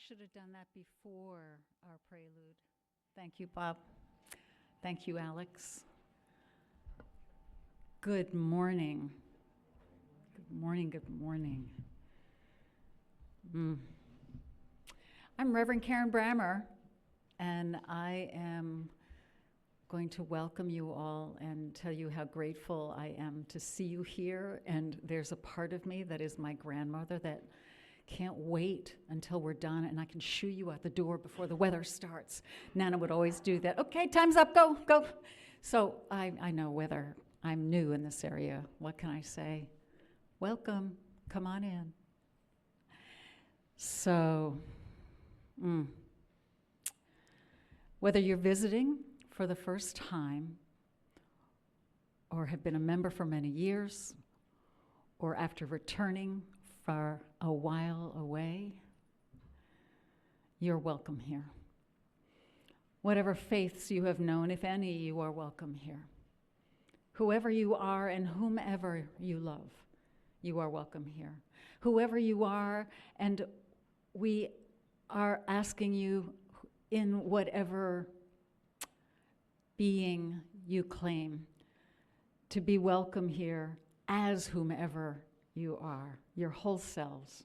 should have done that before our prelude. Thank you, Bob. Thank you, Alex. Good morning. Good morning, good morning. I'm Reverend Karen Brammer, and I am going to welcome you all and tell you how grateful I am to see you here. And there's a part of me that is my grandmother that can't wait until we're done and I can shoo you out the door before the weather starts. Nana would always do that. Okay, time's up, go, go. So I know whether I'm new in this area. What can I say? Welcome, come on in. So, whether you're visiting for the first time or have been a member for many years or after returning for a while away, you're welcome here. Whatever faiths you have known, if any, you are welcome here. Whoever you are and whomever you love, you are welcome here. Whoever you are, and we are asking you in whatever being you claim to be welcome here as whomever you are, your whole selves.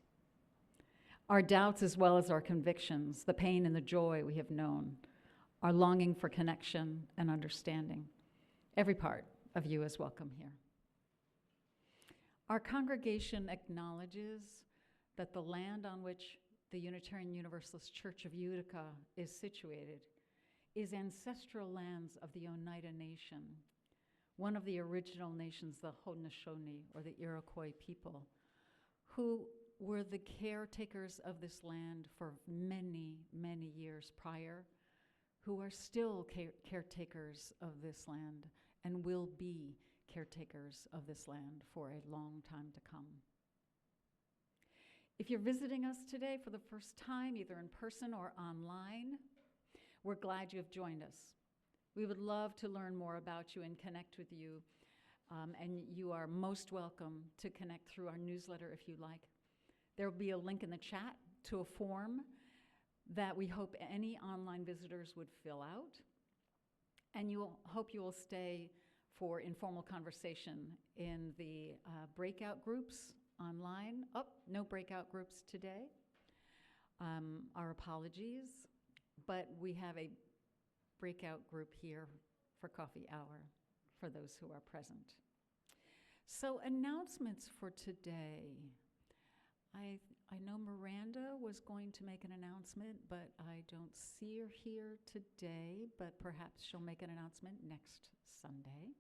Our doubts as well as our convictions, the pain and the joy we have known, our longing for connection and understanding. Every part of you is welcome here. Our congregation acknowledges that the land on which the Unitarian Universalist Church of Utica is situated is ancestral lands of the Oneida Nation, one of the original nations, the Haudenosaunee, or the Iroquois people, who were the caretakers of this land for many, many years prior, who are still caretakers of this land and will be caretakers of this land for a long time to come. If you're visiting us today for the first time, either in person or online, we're glad you have joined us. We would love to learn more about you and connect with you, and you are most welcome to connect through our newsletter if you like. There will be a link in the chat to a form that we hope any online visitors would fill out, and hope you will stay for informal conversation in the breakout groups online. Oh, no breakout groups today. Our apologies, but we have a breakout group here for coffee hour for those who are present. So announcements for today. I know Miranda was going to make an announcement, but I don't see her here today, but perhaps she'll make an announcement next Sunday.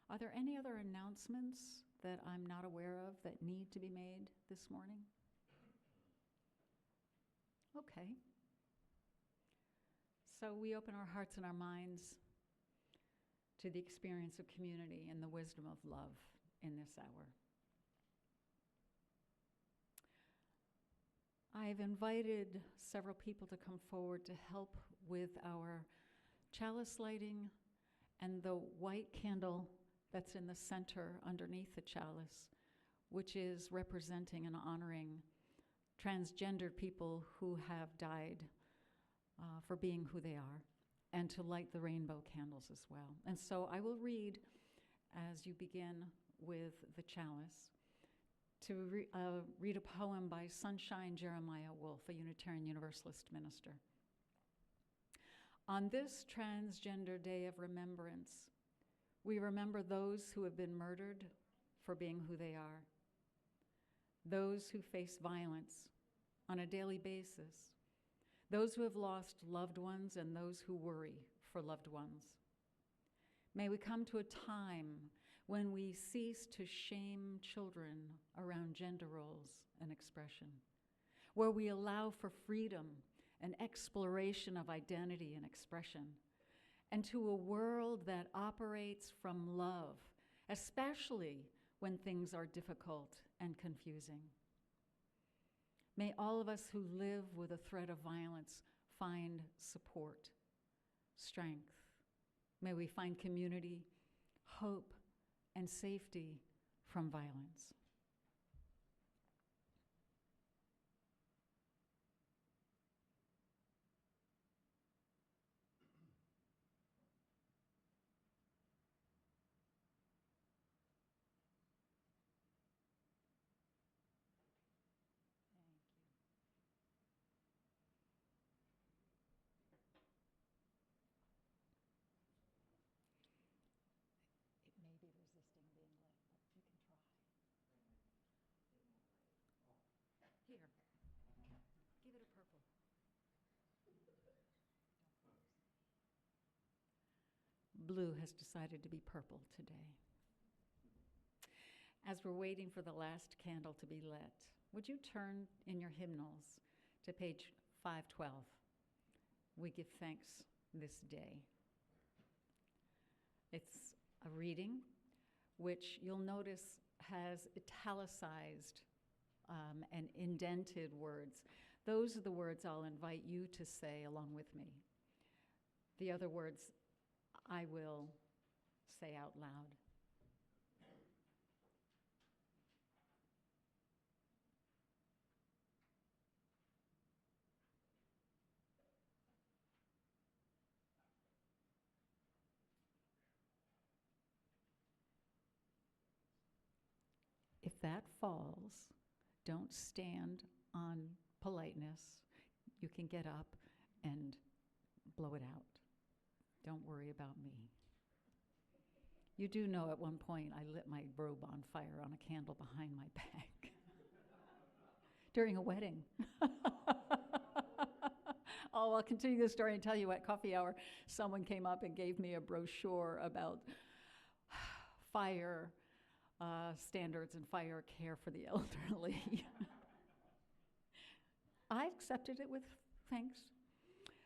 Are there any other announcements that I'm not aware of that need to be made this morning? Okay. So we open our hearts and our minds to the experience of community and the wisdom of love in this hour. I've invited several people to come forward to help with our chalice lighting and the white candle that's in the center underneath the chalice, which is representing and honoring transgendered people who have died for being who they are, and to light the rainbow candles as well. And so I will read, as you begin with the chalice, to read a poem by Sunshine Jeremiah Wolf, a Unitarian Universalist minister. On this Transgender Day of Remembrance, we remember those who have been murdered for being who they are, those who face violence on a daily basis, those who have lost loved ones and those who worry for loved ones. May we come to a time when we cease to shame children around gender roles and expression, where we allow for freedom and exploration of identity and expression, and to a world that operates from love, especially when things are difficult and confusing. May all of us who live with a threat of violence find support, strength. May we find community, hope, and safety from violence. blue has decided to be purple today. As we're waiting for the last candle to be lit, would you turn in your hymnals to page 512? We give thanks this day. It's a reading which you'll notice has italicized and indented words. Those are the words I'll invite you to say along with me. The other words I will say out loud. If that falls, don't stand on politeness. You can get up and blow it out. Don't worry about me. You do know at one point I lit my robe on fire on a candle behind my back during a wedding. Oh, I'll continue the story and tell you at coffee hour, someone came up and gave me a brochure about fire standards and fire care for the elderly. I accepted it with thanks.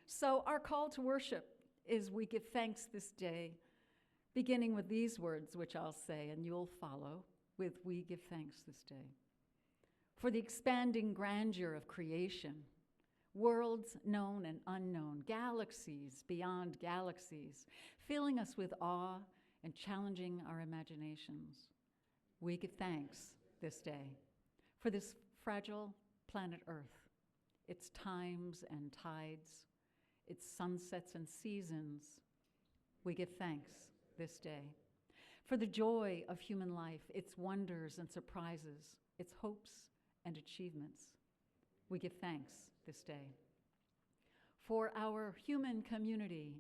So our call to worship is we give thanks this day, beginning with these words, which I'll say, and you'll follow with we give thanks this day. For the expanding grandeur of creation, worlds known and unknown, galaxies beyond galaxies, filling us with awe and challenging our imaginations. We give thanks this day for this fragile planet Earth, its times and tides, its sunsets and seasons. We give thanks this day for the joy of human life, its wonders and surprises, its hopes and achievements. We give thanks this day for our human community,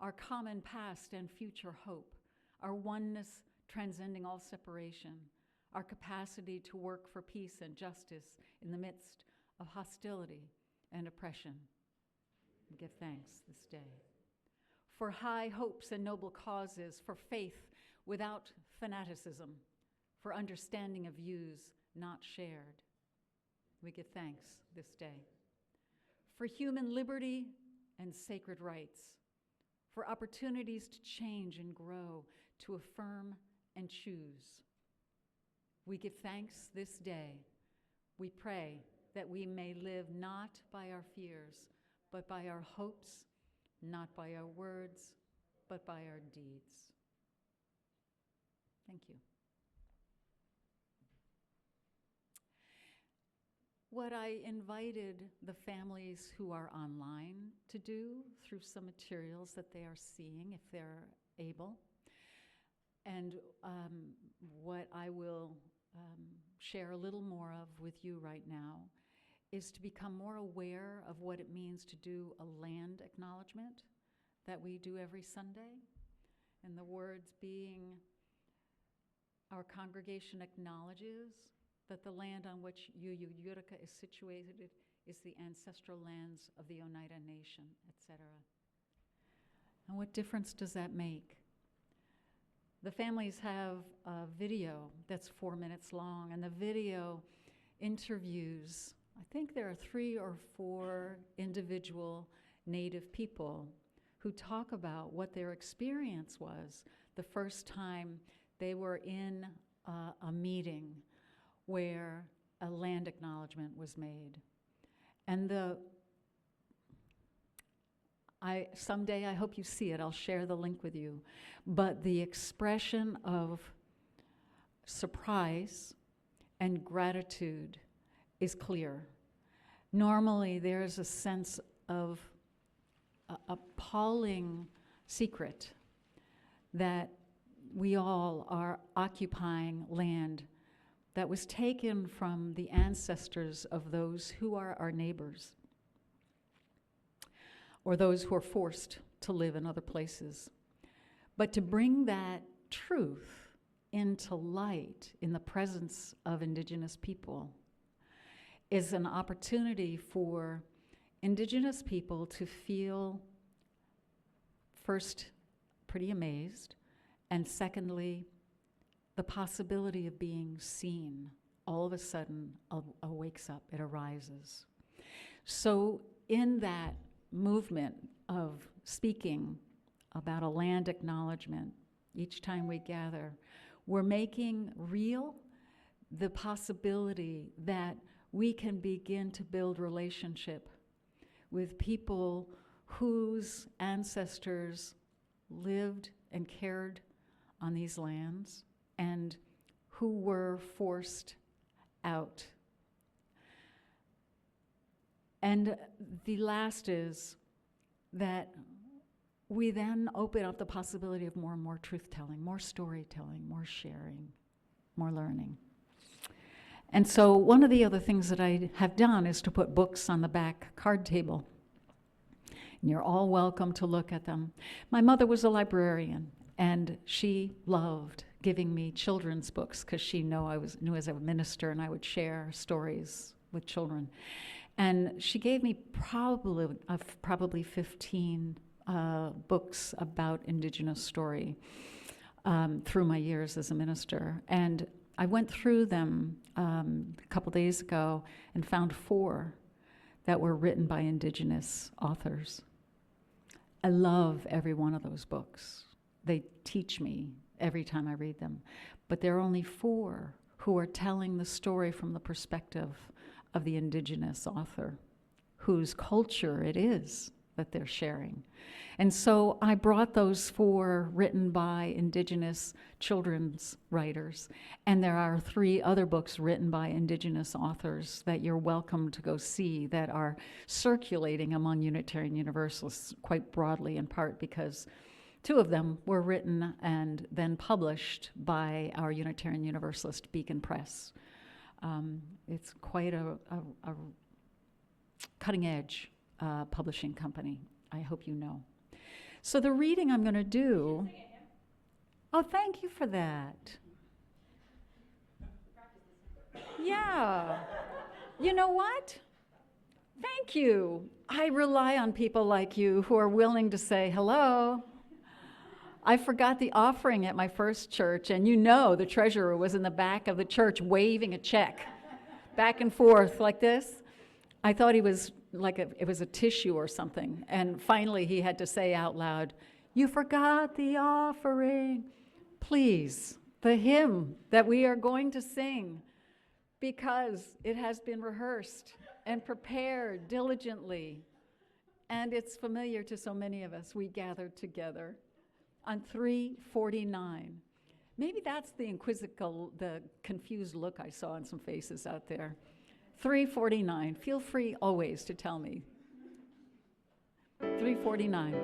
our common past and future hope, our oneness transcending all separation, our capacity to work for peace and justice in the midst of hostility and oppression. We give thanks this day for high hopes and noble causes, for faith without fanaticism, for understanding of views not shared. We give thanks this day for human liberty and sacred rights, for opportunities to change and grow, to affirm and choose. We give thanks this day. We pray that we may live not by our fears, but by our hopes, not by our words, but by our deeds. Thank you. What I invited the families who are online to do through some materials that they are seeing, if they're able, and what I will share a little more of with you right now, is to become more aware of what it means to do a land acknowledgement that we do every Sunday. And the words being, our congregation acknowledges that the land on which Yuyu Utica is situated is the ancestral lands of the Oneida Nation, etc. And what difference does that make? The families have a video that's 4 minutes long, and the video interviews, I think there are 3 or 4 individual Native people who talk about what their experience was the first time they were in a meeting where a land acknowledgement was made. And someday I hope you see it, I'll share the link with you. But the expression of surprise and gratitude is clear. Normally there's a sense of appalling secret that we all are occupying land that was taken from the ancestors of those who are our neighbors, or those who are forced to live in other places. But to bring that truth into light in the presence of Indigenous people is an opportunity for Indigenous people to feel first pretty amazed. And secondly, the possibility of being seen all of a sudden wakes up, it arises. So in that movement of speaking about a land acknowledgement, each time we gather, we're making real the possibility that we can begin to build relationship with people whose ancestors lived and cared on these lands and who were forced out. And the last is that we then open up the possibility of more and more truth-telling, more storytelling, more sharing, more learning. And so one of the other things that I have done is to put books on the back card table. And you're all welcome to look at them. My mother was a librarian, and she loved giving me children's books because she knew I was as a minister and I would share stories with children. And she gave me probably 15 books about Indigenous story through my years as a minister. And I went through them a couple days ago and found 4 that were written by Indigenous authors. I love every one of those books. They teach me every time I read them. But there are only 4 who are telling the story from the perspective of the Indigenous author, whose culture it is that they're sharing. And so I brought those 4 written by Indigenous children's writers, and there are 3 other books written by Indigenous authors that you're welcome to go see that are circulating among Unitarian Universalists quite broadly, in part because 2 of them were written and then published by our Unitarian Universalist Beacon Press. It's quite a cutting-edge publishing company, I hope you know. So the reading I'm going to do... Oh, thank you for that. Yeah. You know what? Thank you. I rely on people like you who are willing to say hello. I forgot the offering at my first church, and you know the treasurer was in the back of the church waving a check back and forth like this. I thought he was it was a tissue or something. And finally he had to say out loud, "You forgot the offering." Please, the hymn that we are going to sing, because it has been rehearsed and prepared diligently, and it's familiar to so many of us. We gathered together on 349. Maybe that's the confused look I saw on some faces out there. 349. Feel free always to tell me. 349.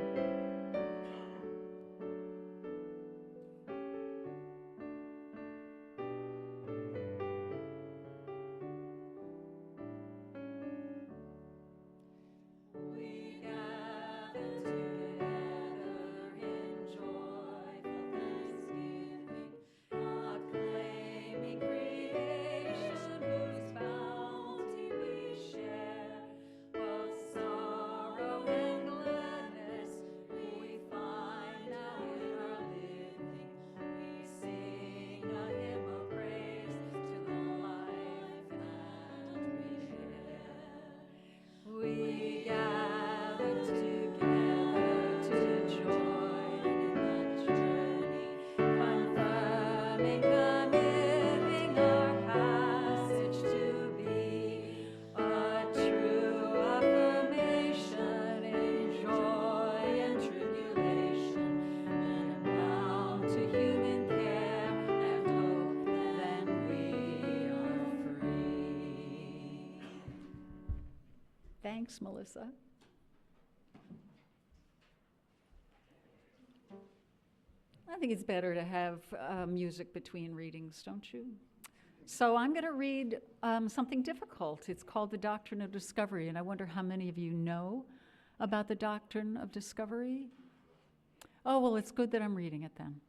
Thanks, Melissa. I think it's better to have music between readings, don't you? So I'm going to read something difficult. It's called The Doctrine of Discovery, and I wonder how many of you know about the Doctrine of Discovery? Oh, well, it's good that I'm reading it then.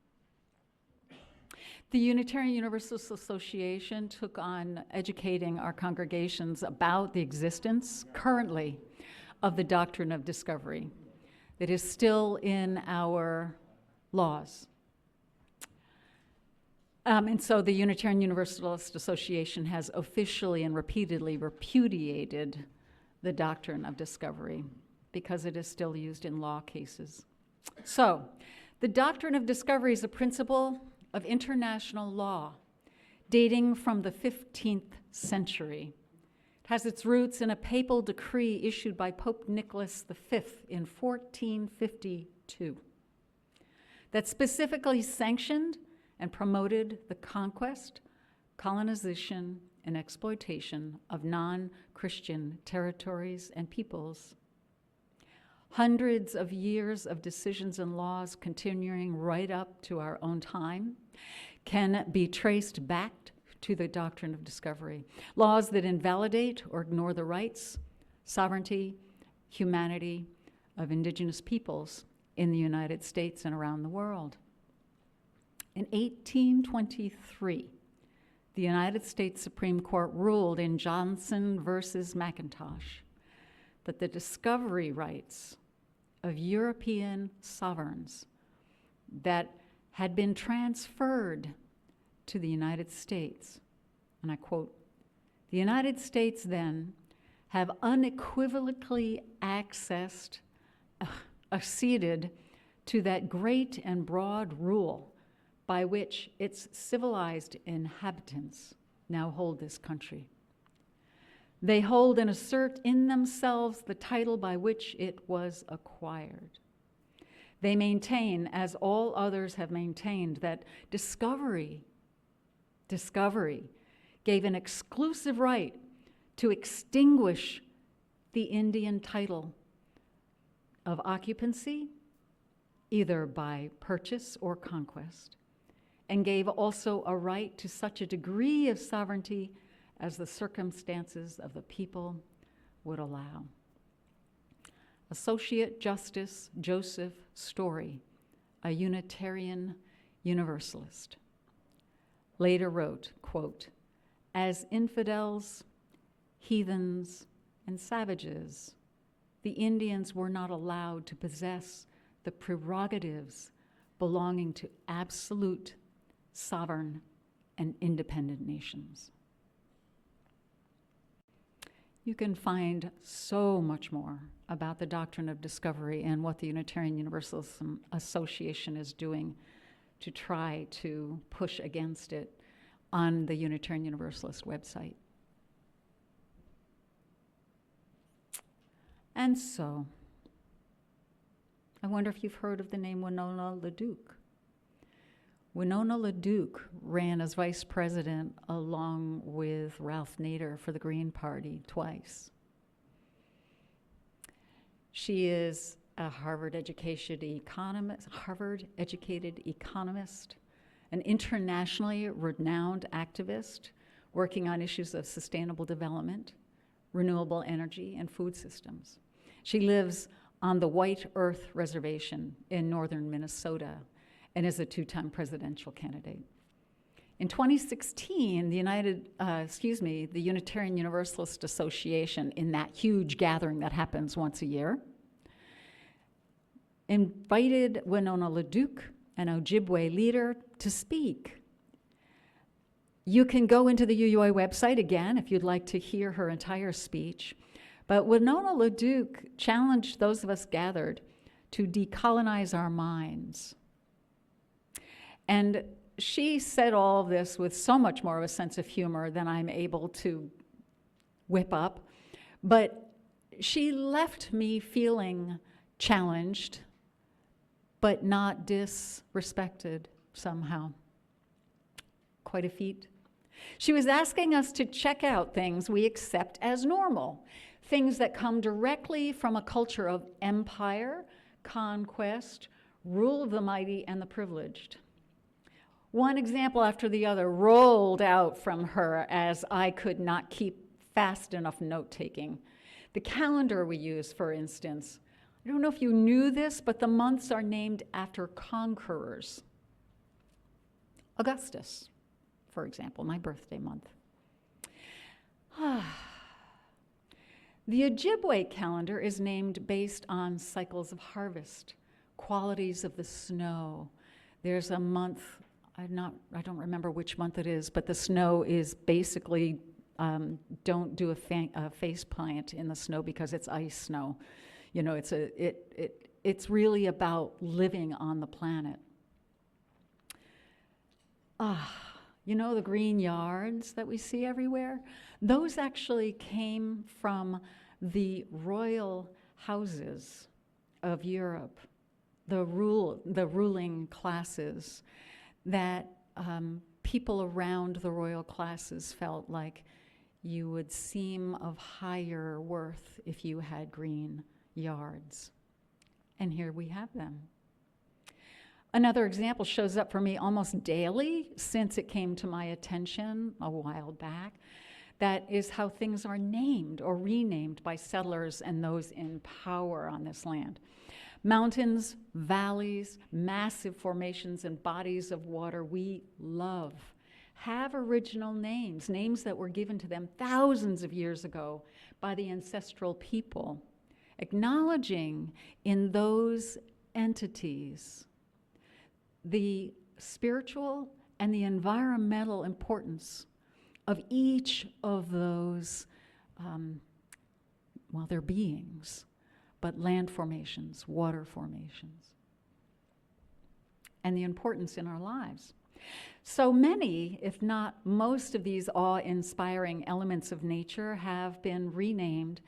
The Unitarian Universalist Association took on educating our congregations about the existence, currently, of the Doctrine of Discovery. It is still in our laws. And so the Unitarian Universalist Association has officially and repeatedly repudiated the doctrine of discovery because it is still used in law cases. So, the doctrine of discovery is a principle of international law dating from the 15th century. It has its roots in a papal decree issued by Pope Nicholas V in 1452 that specifically sanctioned and promoted the conquest, colonization, and exploitation of non-Christian territories and peoples. Hundreds of years of decisions and laws continuing right up to our own time can be traced back to the doctrine of discovery. Laws that invalidate or ignore the rights, sovereignty, humanity of indigenous peoples in the United States and around the world. In 1823, the United States Supreme Court ruled in Johnson versus McIntosh that the discovery rights of European sovereigns that had been transferred to the United States, and I quote, "The United States then have unequivocally accessed, acceded to that great and broad rule by which its civilized inhabitants now hold this country. They hold and assert in themselves the title by which it was acquired. They maintain, as all others have maintained, that discovery gave an exclusive right to extinguish the Indian title of occupancy, either by purchase or conquest, and gave also a right to such a degree of sovereignty as the circumstances of the people would allow." Associate Justice Joseph Story, a Unitarian Universalist, later wrote, quote, "As infidels, heathens, and savages, the Indians were not allowed to possess the prerogatives belonging to absolute, sovereign, and independent nations." You can find so much more about the doctrine of discovery and what the Unitarian Universalist Association is doing to try to push against it on the Unitarian Universalist website. And so, I wonder if you've heard of the name Winona LaDuke. Winona LaDuke ran as vice president along with Ralph Nader for the Green Party twice. She is a Harvard-educated economist, an internationally renowned activist working on issues of sustainable development, renewable energy, and food systems. She lives on the White Earth Reservation in northern Minnesota and is a two-time presidential candidate. In 2016, the Unitarian Universalist Association, in that huge gathering that happens once a year, invited Winona LaDuke, an Ojibwe leader, to speak. You can go into the UUA website again if you'd like to hear her entire speech. But Winona LaDuke challenged those of us gathered to decolonize our minds. And she said all of this with so much more of a sense of humor than I'm able to whip up. But she left me feeling challenged, but not disrespected somehow. Quite a feat. She was asking us to check out things we accept as normal, things that come directly from a culture of empire, conquest, rule of the mighty and the privileged. One example after the other rolled out from her as I could not keep fast enough note-taking. The calendar we use, for instance. I don't know if you knew this, but the months are named after conquerors. Augustus, for example, my birthday month. The Ojibwe calendar is named based on cycles of harvest, qualities of the snow, There's a month, I don't remember which month it is, but the snow is basically, don't do a face plant in the snow because it's ice snow. You know, it's really about living on the planet. You know, the green yards that we see everywhere? Those actually came from the royal houses of Europe, the ruling classes, that people around the royal classes felt like you would seem of higher worth if you had green yards. And here we have them. Another example shows up for me almost daily since it came to my attention a while back. That is how things are named or renamed by settlers and those in power on this land. Mountains, valleys, massive formations, and bodies of water we love have original names, names that were given to them thousands of years ago by the ancestral people, acknowledging in those entities the spiritual and the environmental importance of each of those, they're beings, but land formations, water formations, and the importance in our lives. So many, if not most of these awe-inspiring elements of nature have been renamed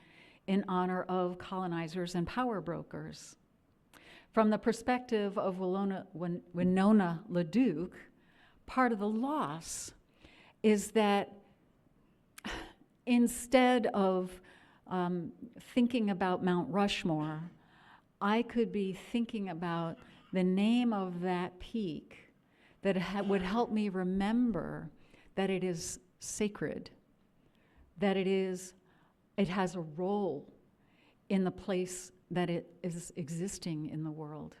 in honor of colonizers and power brokers. From the perspective of Winona LaDuke, part of the loss is that instead of thinking about Mount Rushmore, I could be thinking about the name of that peak that would help me remember that it is sacred, that it has a role in the place that it is existing in the world.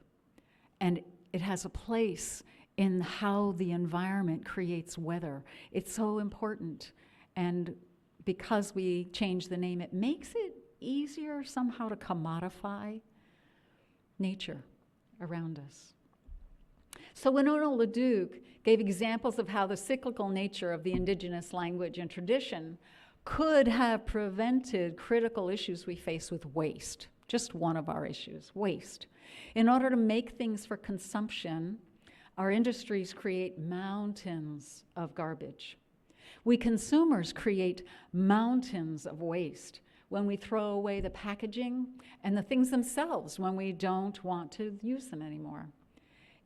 And it has a place in how the environment creates weather. It's so important. And because we change the name, it makes it easier somehow to commodify nature around us. So Winona LaDuke gave examples of how the cyclical nature of the indigenous language and tradition could have prevented critical issues we face with waste. Just one of our issues, waste. In order to make things for consumption, our industries create mountains of garbage. We consumers create mountains of waste when we throw away the packaging and the things themselves when we don't want to use them anymore.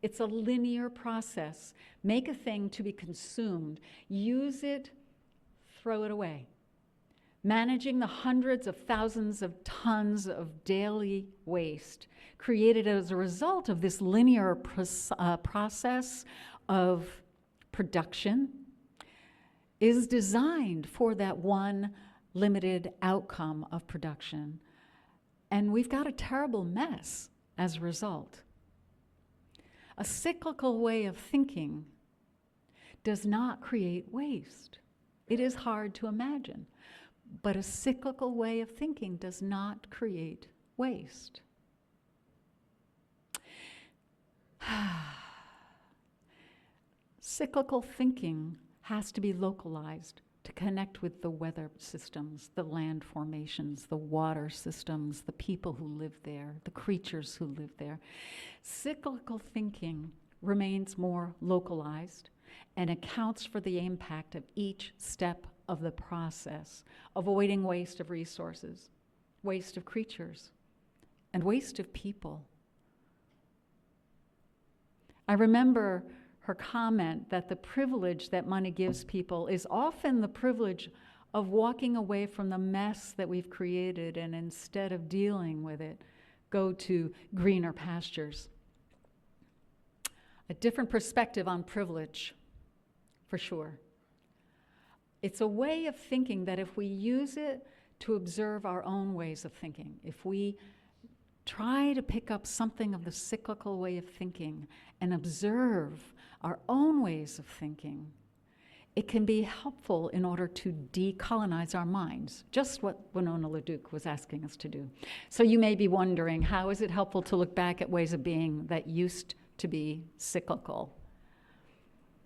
It's a linear process. Make a thing to be consumed, use it, throw it away. Managing the hundreds of thousands of tons of daily waste created as a result of this linear process of production is designed for that one limited outcome of production. And we've got a terrible mess as a result. A cyclical way of thinking does not create waste. It is hard to imagine. But a cyclical way of thinking does not create waste. Cyclical thinking has to be localized to connect with the weather systems, the land formations, the water systems, the people who live there, the creatures who live there. Cyclical thinking remains more localized and accounts for the impact of each step of the process, avoiding waste of resources, waste of creatures, and waste of people. I remember her comment that the privilege that money gives people is often the privilege of walking away from the mess that we've created and instead of dealing with it, go to greener pastures. A different perspective on privilege, for sure. It's a way of thinking that if we use it to observe our own ways of thinking, if we try to pick up something of the cyclical way of thinking and observe our own ways of thinking, it can be helpful in order to decolonize our minds, just what Winona LaDuke was asking us to do. So you may be wondering, how is it helpful to look back at ways of being that used to be cyclical.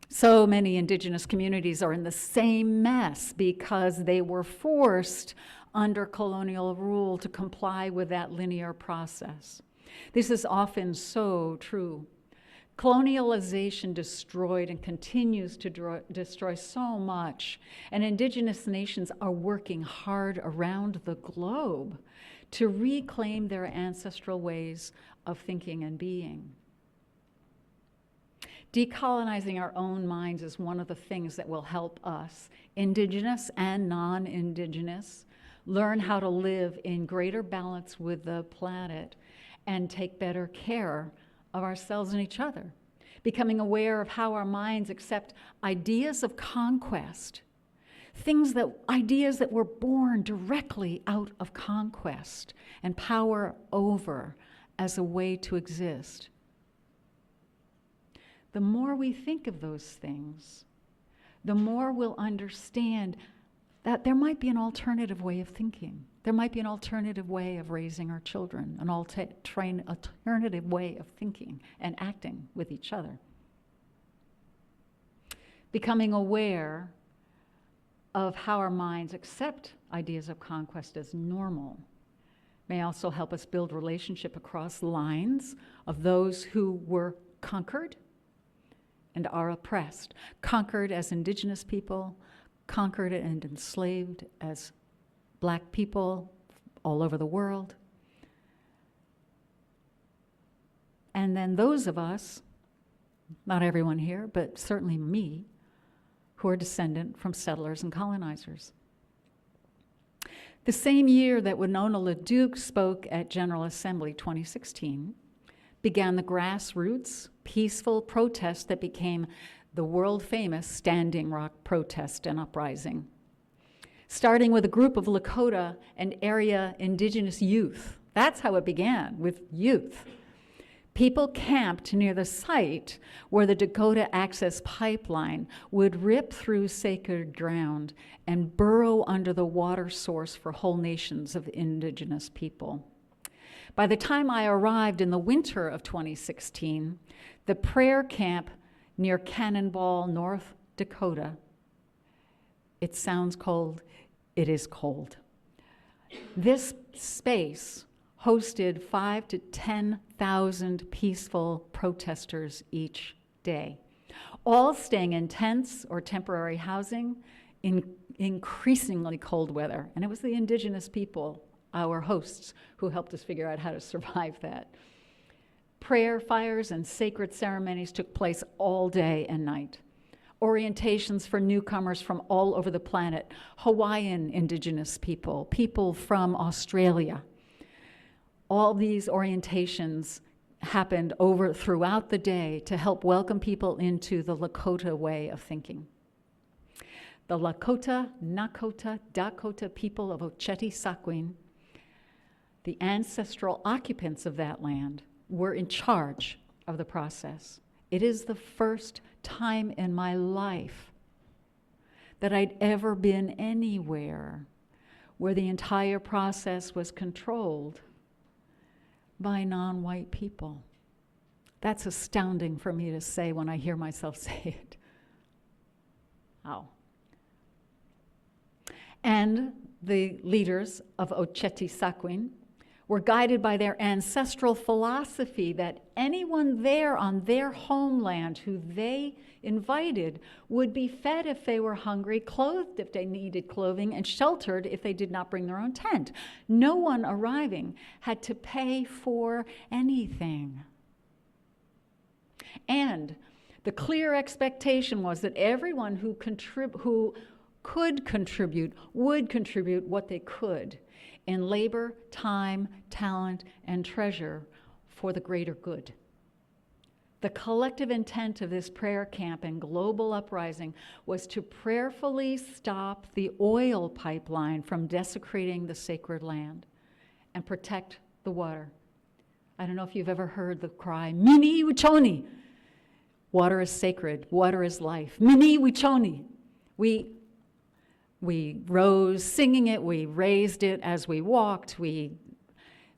So many indigenous communities are in the same mess because they were forced under colonial rule to comply with that linear process. This is often so true. Colonialization destroyed and continues to destroy so much, and indigenous nations are working hard around the globe to reclaim their ancestral ways of thinking and being. Decolonizing our own minds is one of the things that will help us, indigenous and non-indigenous, learn how to live in greater balance with the planet and take better care of ourselves and each other. Becoming aware of how our minds accept ideas of conquest, ideas that were born directly out of conquest and power over as a way to exist. The more we think of those things, the more we'll understand that there might be an alternative way of thinking. There might be an alternative way of raising our children, an alternative way of thinking and acting with each other. Becoming aware of how our minds accept ideas of conquest as normal may also help us build relationship across lines of those who were conquered and are oppressed, conquered as indigenous people, conquered and enslaved as Black people all over the world. And then those of us, not everyone here, but certainly me, who are descendant from settlers and colonizers. The same year that Winona LaDuke spoke at General Assembly 2016, began the grassroots, peaceful protest that became the world-famous Standing Rock protest and uprising. Starting with a group of Lakota and area indigenous youth. That's how it began, with youth. People camped near the site where the Dakota Access Pipeline would rip through sacred ground and burrow under the water source for whole nations of indigenous people. By the time I arrived in the winter of 2016, the prayer camp near Cannonball, North Dakota, it sounds cold, it is cold. This space hosted 5,000 to 10,000 peaceful protesters each day, all staying in tents or temporary housing in increasingly cold weather. And it was the indigenous people, our hosts, who helped us figure out how to survive that. Prayer fires and sacred ceremonies took place all day and night. Orientations for newcomers from all over the planet, Hawaiian indigenous people, people from Australia. All these orientations happened throughout the day to help welcome people into the Lakota way of thinking. The Lakota, Nakota, Dakota people of Oceti-Sakowin, the ancestral occupants of that land, were in charge of the process. It is the first time in my life that I'd ever been anywhere where the entire process was controlled by non-white people. That's astounding for me to say when I hear myself say it. Wow. And the leaders of Oceti-Sakowin were guided by their ancestral philosophy that anyone there on their homeland who they invited would be fed if they were hungry, clothed if they needed clothing, and sheltered if they did not bring their own tent. No one arriving had to pay for anything. And the clear expectation was that everyone who could contribute would contribute what they could in labor, time, talent, and treasure for the greater good. The collective intent of this prayer camp and global uprising was to prayerfully stop the oil pipeline from desecrating the sacred land and protect the water. I don't know if you've ever heard the cry, Mini Wichoni. Water is sacred, water is life. Mini Wichoni. We rose singing it, we raised it as we walked, we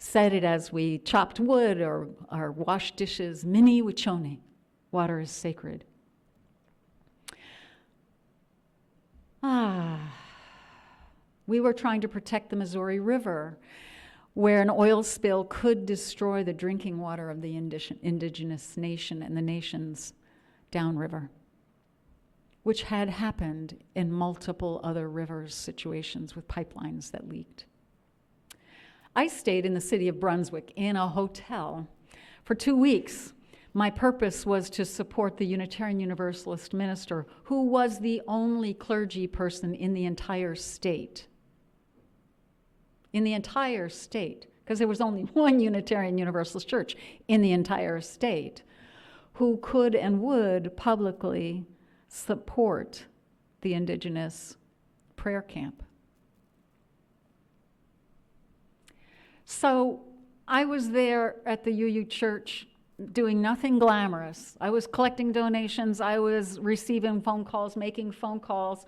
said it as we chopped wood or washed dishes, Mini Wichoni, water is sacred. We were trying to protect the Missouri River, where an oil spill could destroy the drinking water of the indigenous nation and the nation's downriver, which had happened in multiple other rivers situations with pipelines that leaked. I stayed in the city of Brunswick in a hotel for 2 weeks. My purpose was to support the Unitarian Universalist minister, who was the only clergy person in the entire state. In the entire state, because there was only one Unitarian Universalist church in the entire state, who could and would publicly support the indigenous prayer camp. So I was there at the UU church doing nothing glamorous. I was collecting donations, I was receiving phone calls, making phone calls,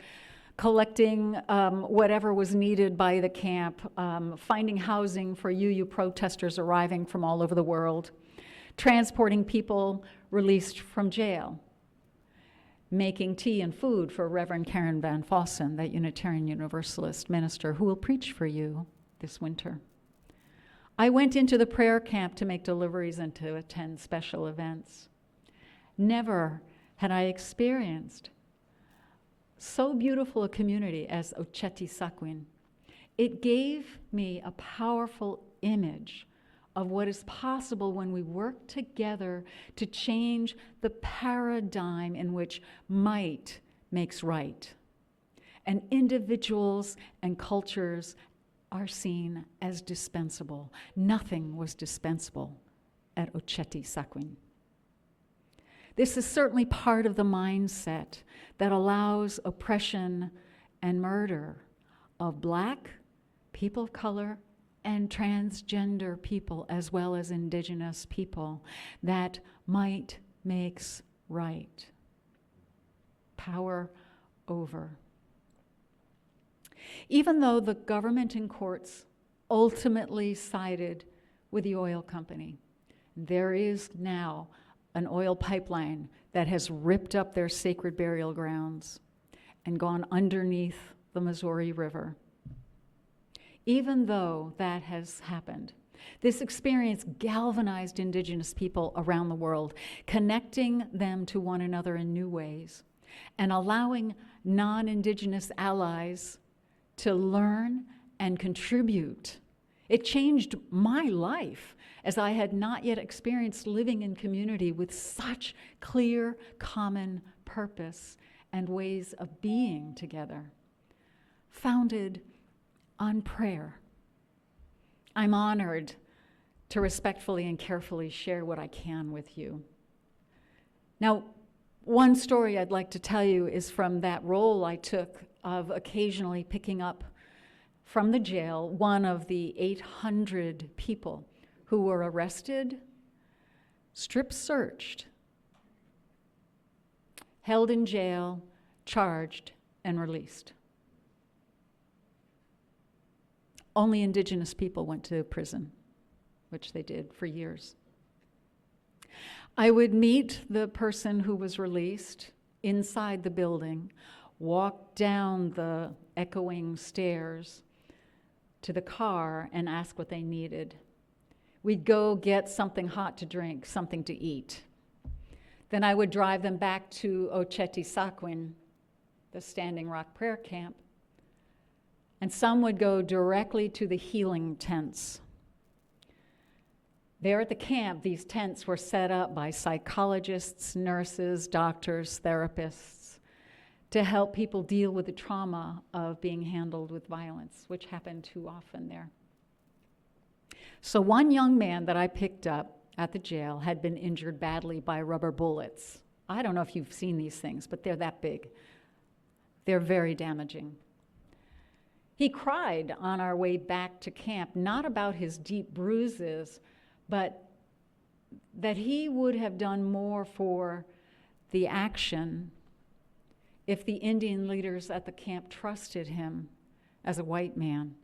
collecting whatever was needed by the camp, finding housing for UU protesters arriving from all over the world, transporting people released from jail, making tea and food for Reverend Karen Van Fossen, that Unitarian Universalist minister who will preach for you this winter. I went into the prayer camp to make deliveries and to attend special events. Never had I experienced so beautiful a community as Oceti Sakowin. It gave me a powerful image of what is possible when we work together to change the paradigm in which might makes right. And individuals and cultures are seen as dispensable. Nothing was dispensable at Oceti Sakowin. This is certainly part of the mindset that allows oppression and murder of Black, people of color, and transgender people, as well as indigenous people, that might makes right. Power over. Even though the government and courts ultimately sided with the oil company, there is now an oil pipeline that has ripped up their sacred burial grounds and gone underneath the Missouri River. Even though that has happened, this experience galvanized indigenous people around the world, connecting them to one another in new ways and allowing non-indigenous allies to learn and contribute. It changed my life, as I had not yet experienced living in community with such clear common purpose and ways of being together, founded on prayer. I'm honored to respectfully and carefully share what I can with you. Now, one story I'd like to tell you is from that role I took of occasionally picking up from the jail one of the 800 people who were arrested, strip searched, held in jail, charged, and released. Only indigenous people went to prison, which they did for years. I would meet the person who was released inside the building, walk down the echoing stairs to the car and ask what they needed. We'd go get something hot to drink, something to eat. Then I would drive them back to Oceti Sakowin, the Standing Rock Prayer Camp, and some would go directly to the healing tents. There at the camp, these tents were set up by psychologists, nurses, doctors, therapists, to help people deal with the trauma of being handled with violence, which happened too often there. So one young man that I picked up at the jail had been injured badly by rubber bullets. I don't know if you've seen these things, but they're that big. They're very damaging. He cried on our way back to camp, not about his deep bruises, but that he would have done more for the action if the Indian leaders at the camp trusted him as a white man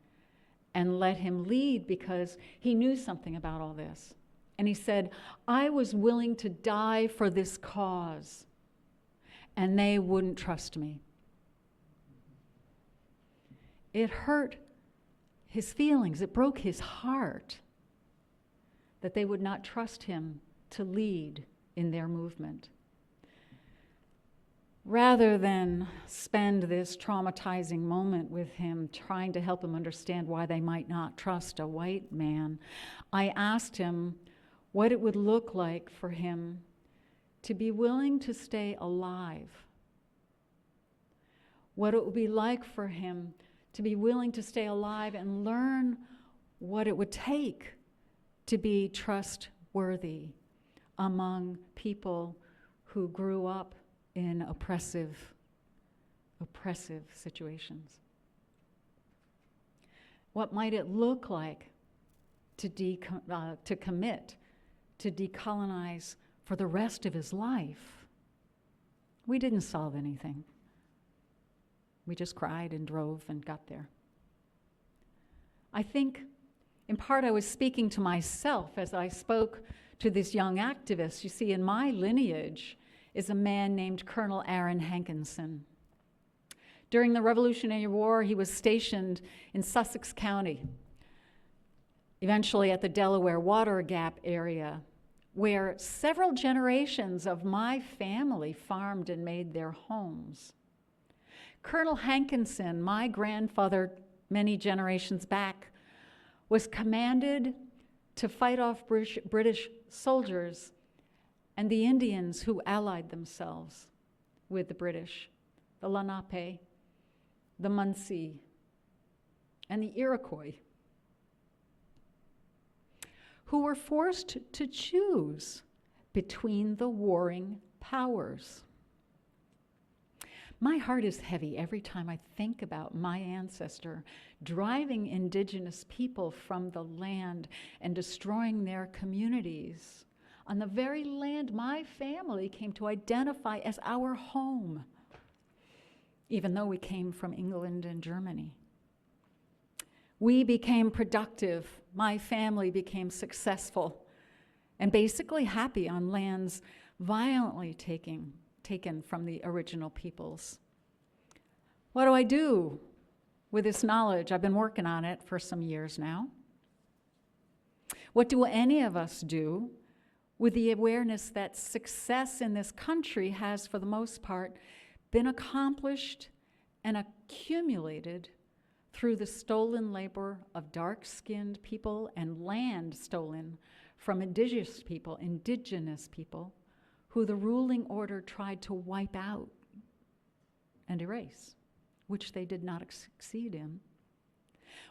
and let him lead because he knew something about all this. And he said, I was willing to die for this cause, and they wouldn't trust me. It hurt his feelings. It broke his heart that they would not trust him to lead in their movement. Rather than spend this traumatizing moment with him, trying to help him understand why they might not trust a white man, I asked him what it would look like for him to be willing to stay alive. What it would be like for him to be willing to stay alive and learn what it would take to be trustworthy among people who grew up in oppressive situations. What might it look like to commit to decolonize for the rest of his life? We didn't solve anything. We just cried and drove and got there. I think, in part, I was speaking to myself as I spoke to this young activist. You see, in my lineage is a man named Colonel Aaron Hankinson. During the Revolutionary War, he was stationed in Sussex County, eventually at the Delaware Water Gap area, where several generations of my family farmed and made their homes. Colonel Hankinson, my grandfather, many generations back, was commanded to fight off British soldiers and the Indians who allied themselves with the British, the Lenape, the Munsee, and the Iroquois, who were forced to choose between the warring powers. My heart is heavy every time I think about my ancestor driving indigenous people from the land and destroying their communities on the very land my family came to identify as our home, even though we came from England and Germany. We became productive, my family became successful, and basically happy on lands violently taken from the original peoples. What do I do with this knowledge? I've been working on it for some years now. What do any of us do with the awareness that success in this country has, for the most part, been accomplished and accumulated through the stolen labor of dark-skinned people and land stolen from indigenous people who the ruling order tried to wipe out and erase, which they did not succeed in.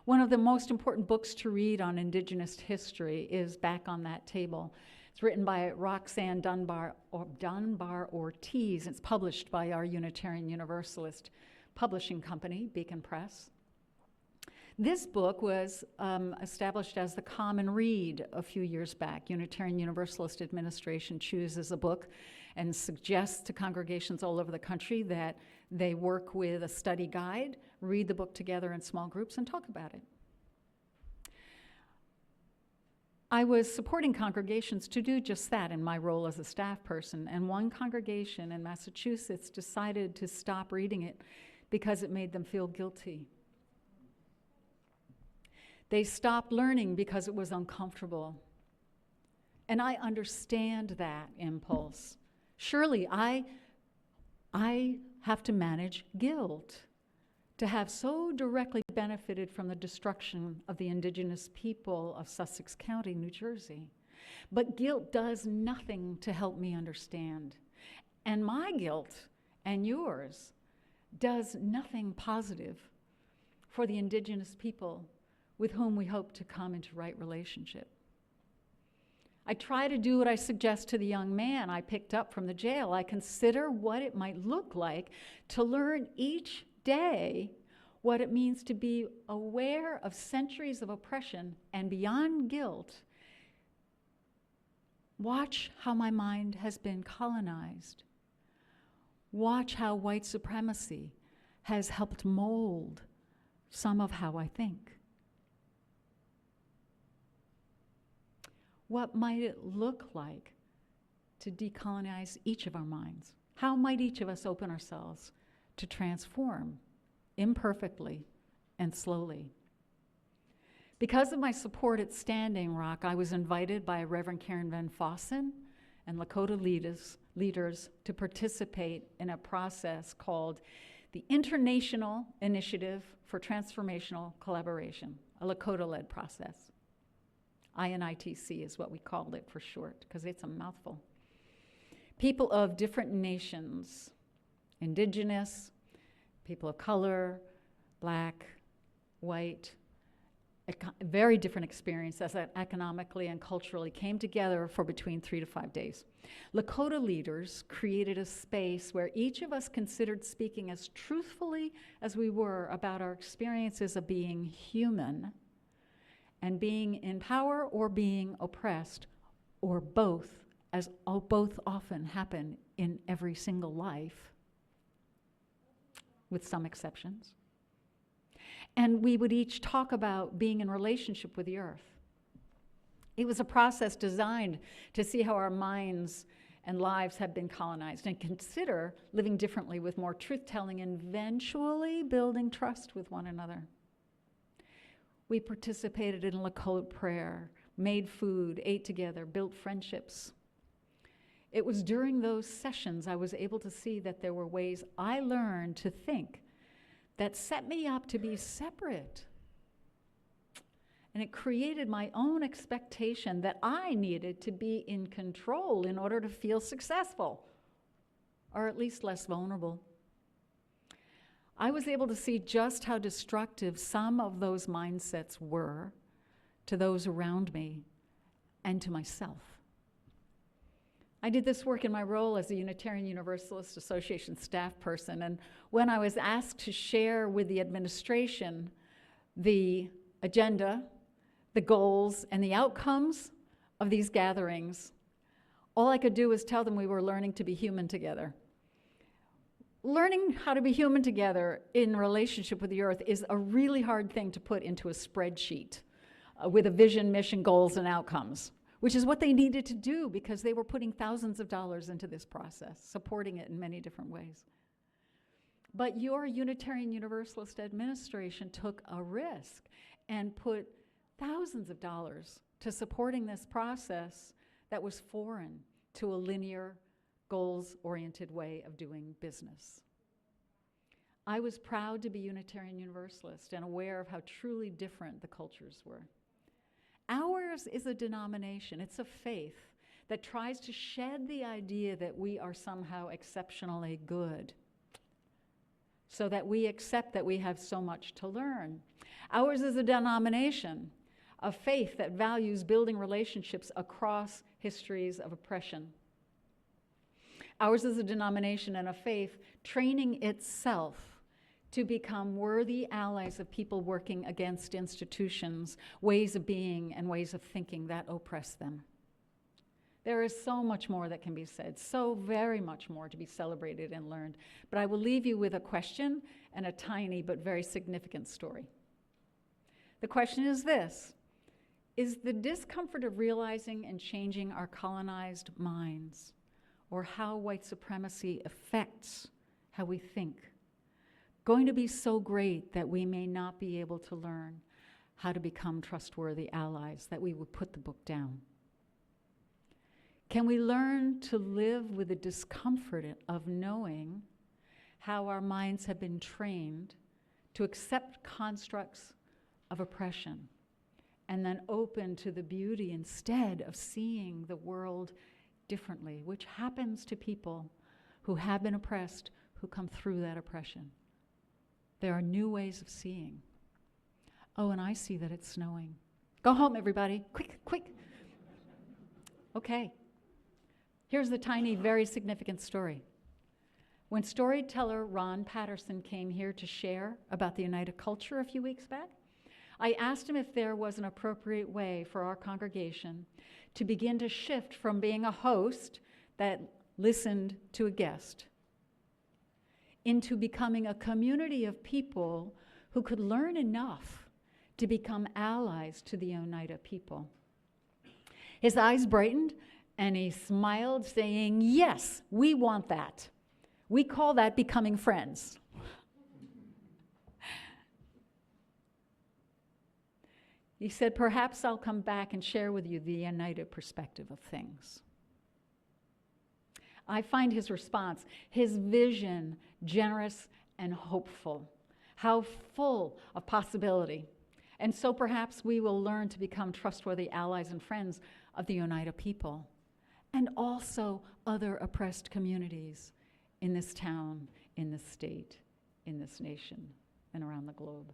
One of the most important books to read on indigenous history is Back on That Table. It's written by Roxanne Dunbar Ortiz. It's published by our Unitarian Universalist publishing company, Beacon Press. This book was established as the common read a few years back. Unitarian Universalist Administration chooses a book and suggests to congregations all over the country that they work with a study guide, read the book together in small groups, and talk about it. I was supporting congregations to do just that in my role as a staff person, and one congregation in Massachusetts decided to stop reading it because it made them feel guilty. They stopped learning because it was uncomfortable. And I understand that impulse. Surely I have to manage guilt to have so directly benefited from the destruction of the indigenous people of Sussex County, New Jersey. But guilt does nothing to help me understand. And my guilt and yours does nothing positive for the indigenous people with whom we hope to come into right relationship. I try to do what I suggest to the young man I picked up from the jail. I consider what it might look like to learn each day what it means to be aware of centuries of oppression and beyond guilt. Watch how my mind has been colonized. Watch how white supremacy has helped mold some of how I think. What might it look like to decolonize each of our minds? How might each of us open ourselves to transform imperfectly and slowly? Because of my support at Standing Rock, I was invited by Reverend Karen Van Fossen and Lakota leaders to participate in a process called the International Initiative for Transformational Collaboration, a Lakota-led process. INITC is what we called it for short, because it's a mouthful. People of different nations, indigenous, people of color, black, white, very different experiences economically and culturally, came together for between 3 to 5 days. Lakota leaders created a space where each of us considered speaking as truthfully as we were about our experiences of being human and being in power or being oppressed, or both, as both often happen in every single life, with some exceptions. And we would each talk about being in relationship with the earth. It was a process designed to see how our minds and lives have been colonized and consider living differently with more truth-telling and eventually building trust with one another. We participated in Lakota prayer, made food, ate together, built friendships. It was during those sessions I was able to see that there were ways I learned to think that set me up to be separate. And it created my own expectation that I needed to be in control in order to feel successful, or at least less vulnerable. I was able to see just how destructive some of those mindsets were to those around me and to myself. I did this work in my role as a Unitarian Universalist Association staff person, and when I was asked to share with the administration the agenda, the goals, and the outcomes of these gatherings, all I could do was tell them we were learning to be human together. Learning how to be human together in relationship with the earth is a really hard thing to put into a spreadsheet with a vision, mission, goals, and outcomes, which is what they needed to do because they were putting thousands of dollars into this process, supporting it in many different ways. But your Unitarian Universalist administration took a risk and put thousands of dollars to supporting this process that was foreign to a linear, goals-oriented way of doing business. I was proud to be Unitarian Universalist and aware of how truly different the cultures were. Ours is a denomination, it's a faith that tries to shed the idea that we are somehow exceptionally good, so that we accept that we have so much to learn. Ours is a denomination, a faith that values building relationships across histories of oppression. Ours is a denomination and a faith training itself to become worthy allies of people working against institutions, ways of being, and ways of thinking that oppress them. There is so much more that can be said, so very much more to be celebrated and learned. But I will leave you with a question and a tiny but very significant story. The question is this: is the discomfort of realizing and changing our colonized minds, or how white supremacy affects how we think, going to be so great that we may not be able to learn how to become trustworthy allies, that we would put the book down? Can we learn to live with the discomfort of knowing how our minds have been trained to accept constructs of oppression and then open to the beauty instead of seeing the world differently, which happens to people who have been oppressed, who come through that oppression? There are new ways of seeing. Oh, and I see that it's snowing. Go home, everybody. Quick, quick. Okay. Here's the tiny, very significant story. When storyteller Ron Patterson came here to share about the Oneida culture a few weeks back, I asked him if there was an appropriate way for our congregation to begin to shift from being a host that listened to a guest into becoming a community of people who could learn enough to become allies to the Oneida people. His eyes brightened, and he smiled, saying, "Yes, we want that. We call that becoming friends." He said, "Perhaps I'll come back and share with you the united perspective of things." I find his response, his vision, generous and hopeful. How full of possibility. And so perhaps we will learn to become trustworthy allies and friends of the Oneida people, and also other oppressed communities in this town, in this state, in this nation, and around the globe.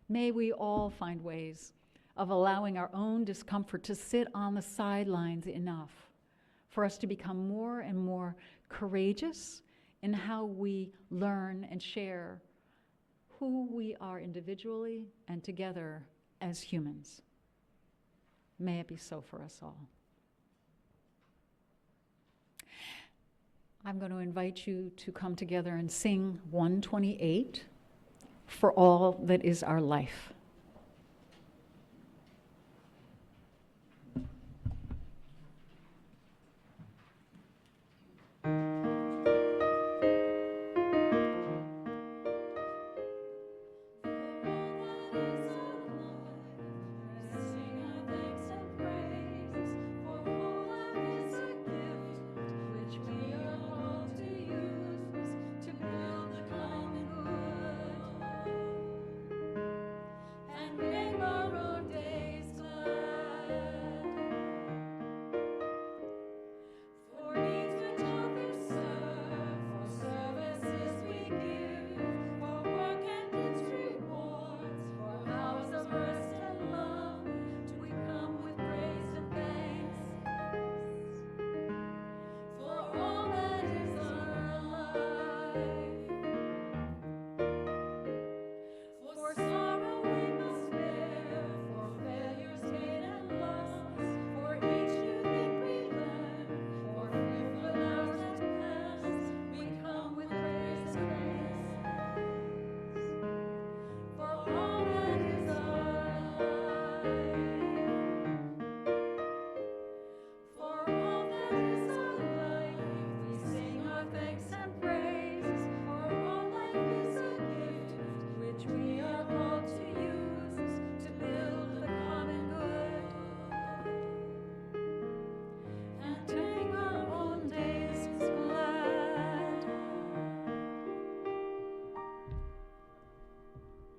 May we all find ways of allowing our own discomfort to sit on the sidelines enough for us to become more and more courageous in how we learn and share who we are individually and together as humans. May it be so for us all. I'm going to invite you to come together and sing 128, For All That Is Our Life.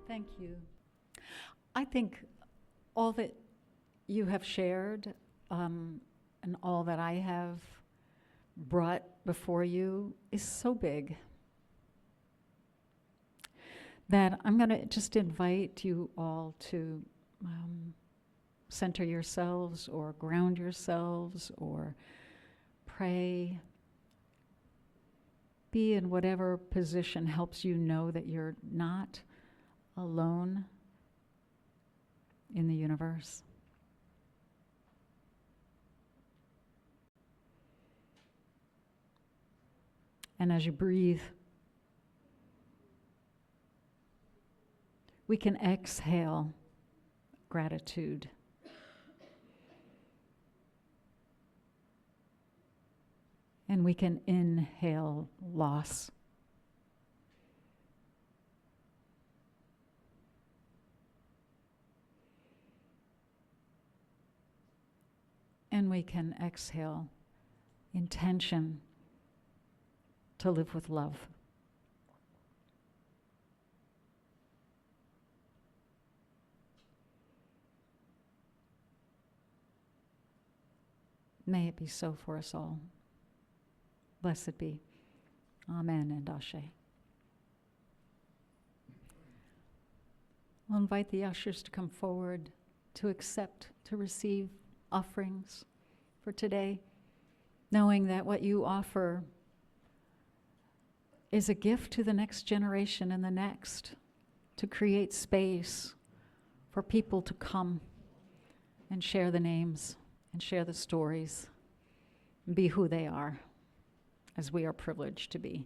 Thank you. I think all that you have shared and all that I have brought before you is so big that I'm going to just invite you all to center yourselves or ground yourselves or pray. Be in whatever position helps you know that you're not alone in the universe. And as you breathe, we can exhale gratitude. And we can inhale loss. And we can exhale intention to live with love. May it be so for us all. Blessed be. Amen and Ashe. I'll invite the ushers to come forward to accept, to receive offerings for today, knowing that what you offer is a gift to the next generation and the next, to create space for people to come and share the names and share the stories and be who they are, as we are privileged to be.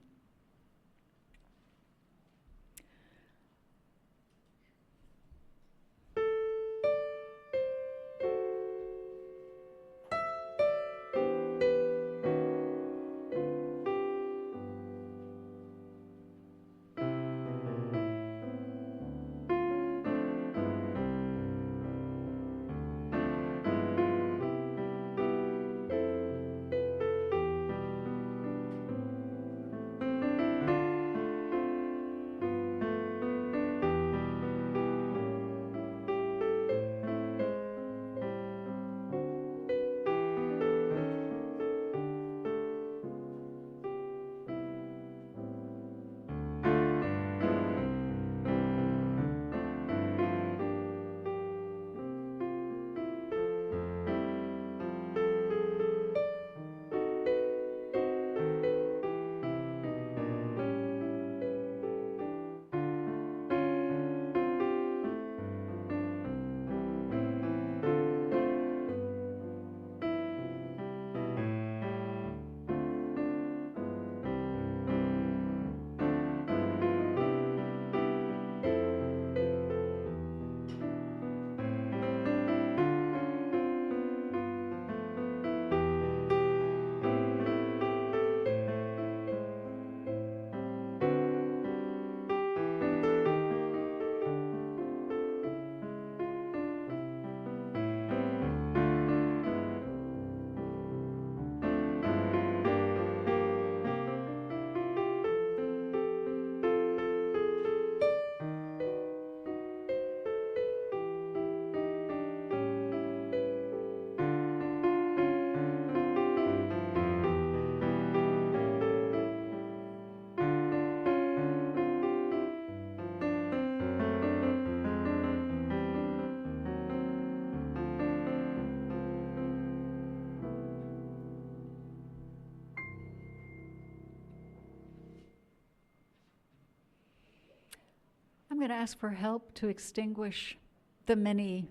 I'm going to ask for help to extinguish the many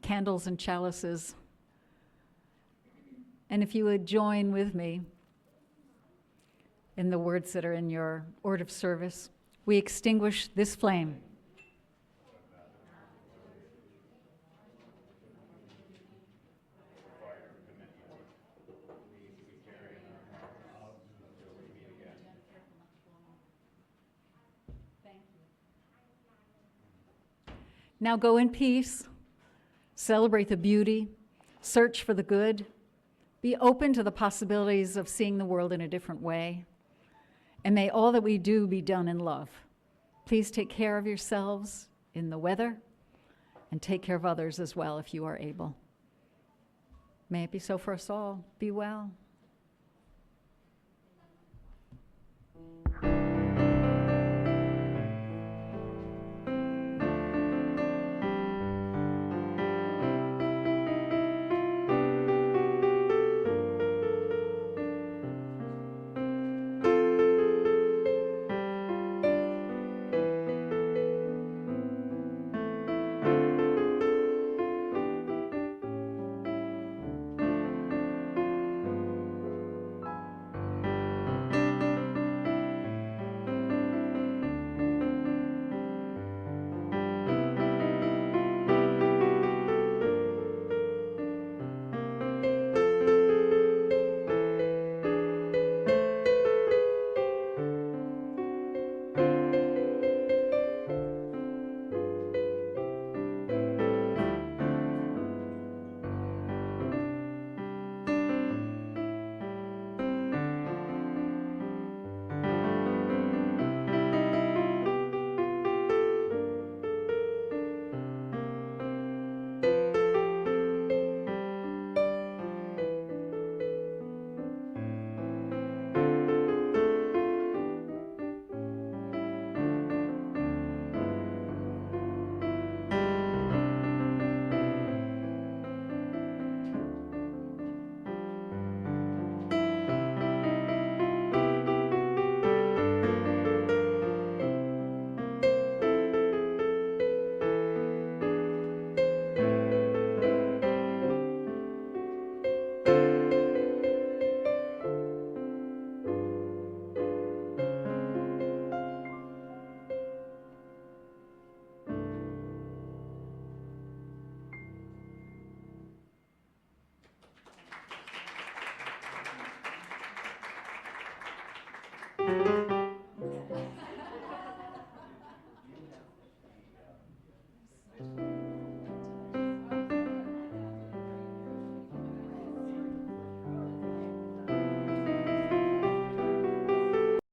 candles and chalices. And if you would join with me in the words that are in your order of service, we extinguish this flame. Now go in peace, celebrate the beauty, search for the good, be open to the possibilities of seeing the world in a different way, and may all that we do be done in love. Please take care of yourselves in the weather and take care of others as well if you are able. May it be so for us all. Be well.